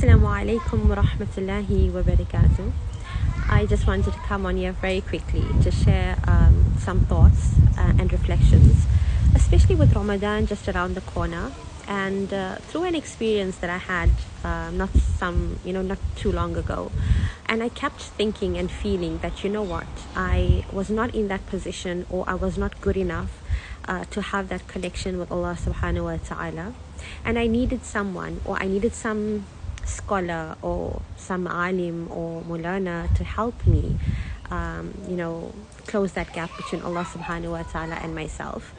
Assalamu alaikum wa rahmatullahi wa barakatuh. I just wanted to come on here very quickly to share some thoughts and reflections, especially with Ramadan just around the corner, and through an experience that I had not too long ago. And I kept thinking and feeling that, I was not in that position, or I was not good enough to have that connection with Allah subhanahu wa ta'ala. And I needed someone, or I needed some scholar or some alim or mulana to help me close that gap between Allah subhanahu wa ta'ala and myself,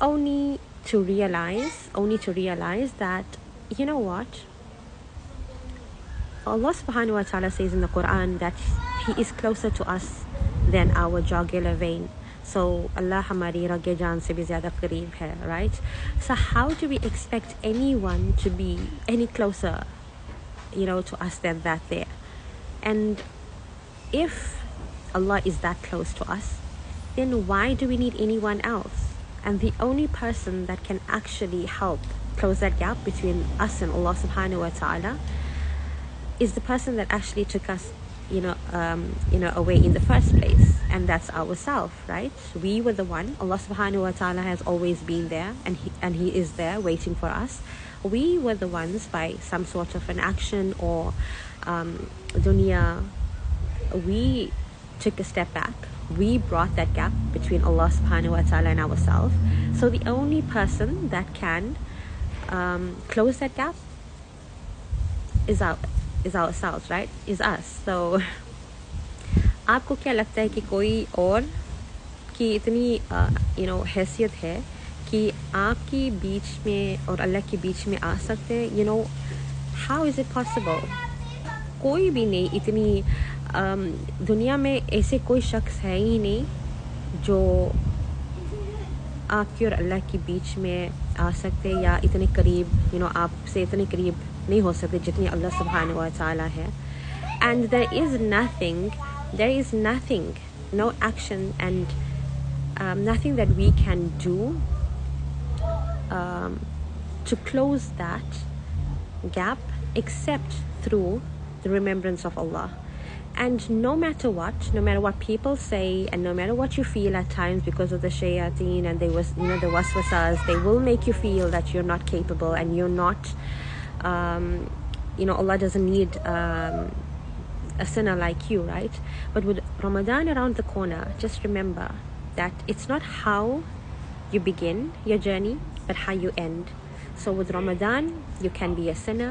only to realize that Allah subhanahu wa ta'ala says in the Quran that He is closer to us than our jugular vein. So Allah hamari rage jaan se bhi zyada qareeb hai, right? So how do we expect anyone to be any closer to us than that there? And if Allah is that close to us, then why do we need anyone else? And the only person that can actually help close that gap between us and Allah subhanahu wa ta'ala is the person that actually took us away in the first place, and that's ourselves, right? We were the one. Allah subhanahu wa ta'ala has always been there, and he is there waiting for us. We were the ones, by some sort of an action or dunya, we took a step back. We brought that gap between Allah subhanahu wa ta'ala and ourselves. So the only person that can close that gap is ourselves, right? Is us. So आपको क्या लगता है कि कोई और की इतनी हैसियत है कि आपकी बीच में और अल्लाह के बीच में आ सकते हैं? How is it possible? कोई भी नहीं. इतनी दुनिया में ऐसे कोई शख्स है ही नहीं जो आपकी और अल्लाह के बीच में आ सकते, या इतने करीब आपसे इतने करीब नहीं हो सकते जितनी अल्लाह सुब्हानहू व तआला है. And there is nothing, no action and nothing that we can do to close that gap except through the remembrance of Allah. And no matter what people say, and no matter what you feel at times, because of the shayateen and the waswasas, they will make you feel that you're not capable and you're not Allah doesn't need a sinner like you, right? But with Ramadan around the corner, just remember that it's not how you begin your journey, but how you end. So with Ramadan, you can be a sinner,